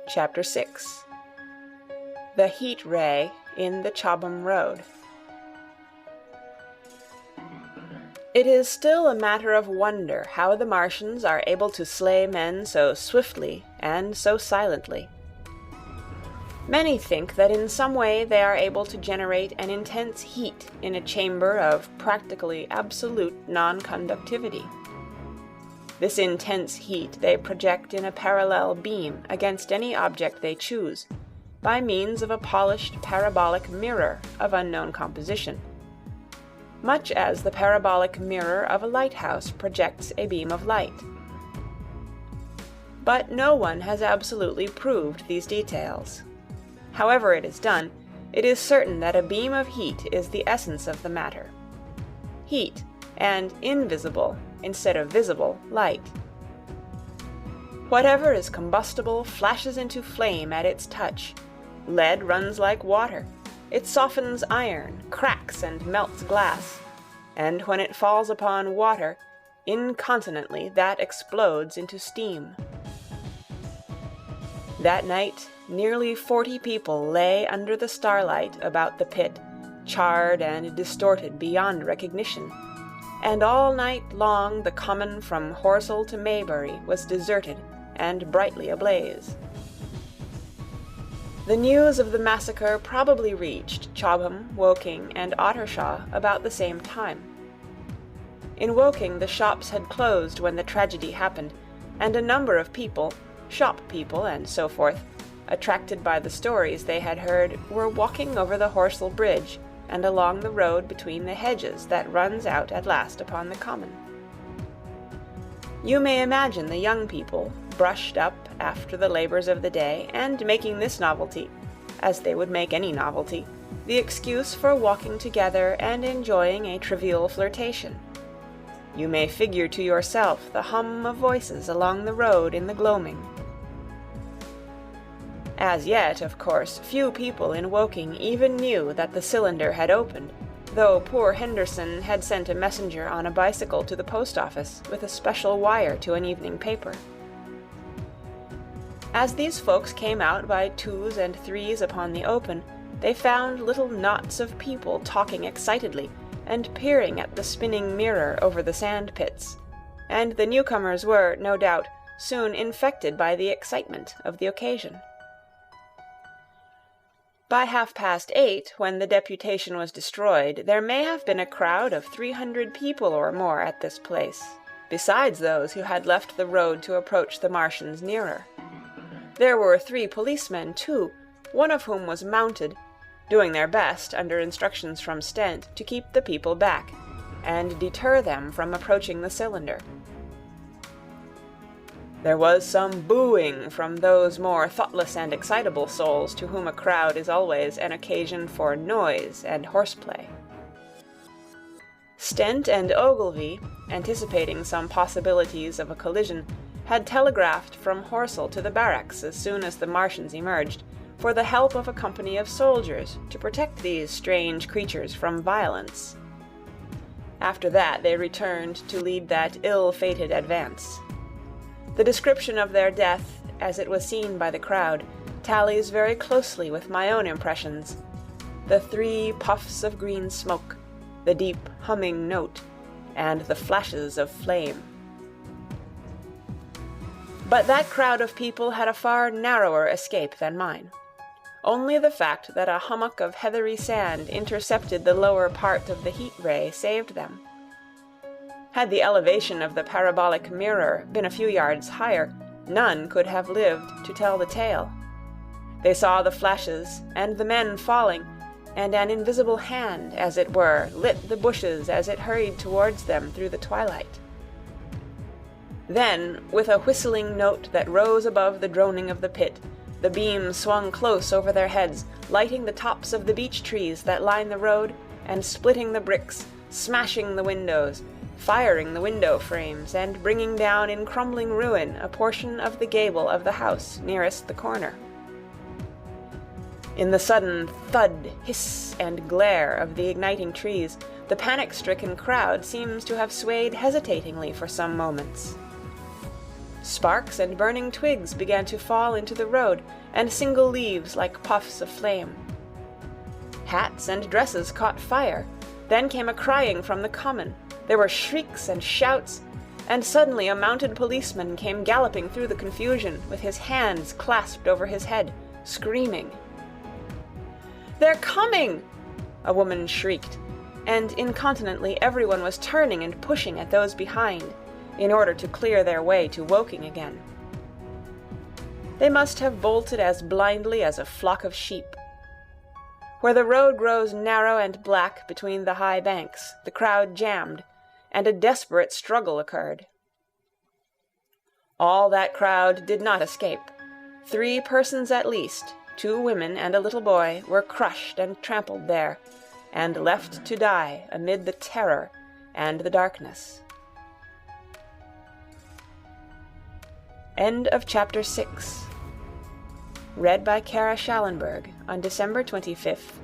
Chapter 6. The Heat Ray in the Chobham Road. It is still a matter of wonder how the Martians are able to slay men so swiftly and so silently. Many think that in some way they are able to generate an intense heat in a chamber of practically absolute non-conductivity. This intense heat they project in a parallel beam against any object they choose, by means of a polished parabolic mirror of unknown composition, much as the parabolic mirror of a lighthouse projects a beam of light. But no one has absolutely proved these details. However it is done, it is certain that a beam of heat is the essence of the matter. Heat, and invisible, instead of visible, light. Whatever is combustible flashes into flame at its touch. Lead runs like water. It softens iron, cracks and melts glass, and when it falls upon water, incontinently that explodes into steam. That night, nearly 40 people lay under the starlight about the pit, charred and distorted beyond recognition, and all night long the common from Horsell to Maybury was deserted and brightly ablaze. The news of the massacre probably reached Chobham, Woking, and Ottershaw about the same time. In Woking the shops had closed when the tragedy happened, and a number of people, shop people and so forth, attracted by the stories they had heard, were walking over the Horsell Bridge and along the road between the hedges that runs out at last upon the common. You may imagine the young people, brushed up after the labors of the day, and making this novelty, as they would make any novelty, the excuse for walking together and enjoying a trivial flirtation. You may figure to yourself the hum of voices along the road in the gloaming. As yet, of course, few people in Woking even knew that the cylinder had opened, though poor Henderson had sent a messenger on a bicycle to the post office with a special wire to an evening paper. As these folks came out by twos and threes upon the open, they found little knots of people talking excitedly and peering at the spinning mirror over the sand pits, and the newcomers were, no doubt, soon infected by the excitement of the occasion. By 8:30, when the deputation was destroyed, there may have been a crowd of 300 people or more at this place, besides those who had left the road to approach the Martians nearer. There were 3 policemen, too, one of whom was mounted, doing their best, under instructions from Stent, to keep the people back, and deter them from approaching the cylinder. There was some booing from those more thoughtless and excitable souls to whom a crowd is always an occasion for noise and horseplay. Stent and Ogilvy, anticipating some possibilities of a collision, had telegraphed from Horsell to the barracks as soon as the Martians emerged, for the help of a company of soldiers to protect these strange creatures from violence. After that they returned to lead that ill-fated advance. The description of their death, as it was seen by the crowd, tallies very closely with my own impressions. The 3 puffs of green smoke, the deep humming note, and the flashes of flame. But that crowd of people had a far narrower escape than mine. Only the fact that a hummock of heathery sand intercepted the lower part of the heat ray saved them. Had the elevation of the parabolic mirror been a few yards higher, none could have lived to tell the tale. They saw the flashes, and the men falling, and an invisible hand, as it were, lit the bushes as it hurried towards them through the twilight. Then, with a whistling note that rose above the droning of the pit, the beam swung close over their heads, lighting the tops of the beech trees that line the road, and splitting the bricks, smashing the windows, firing the window frames, and bringing down in crumbling ruin a portion of the gable of the house nearest the corner. In the sudden thud, hiss, and glare of the igniting trees, the panic-stricken crowd seems to have swayed hesitatingly for some moments. Sparks and burning twigs began to fall into the road, and single leaves like puffs of flame. Hats and dresses caught fire. Then came a crying from the common. There were shrieks and shouts, and suddenly a mounted policeman came galloping through the confusion, with his hands clasped over his head, screaming. "They're coming!" a woman shrieked, and incontinently everyone was turning and pushing at those behind, in order to clear their way to Woking again. They must have bolted as blindly as a flock of sheep. Where the road grows narrow and black between the high banks, the crowd jammed, and a desperate struggle occurred. All that crowd did not escape. 3 persons at least, 2 women and a little boy, were crushed and trampled there, and left to die amid the terror and the darkness. End of Chapter 6. Read by Kara Schallenberg on December 25th,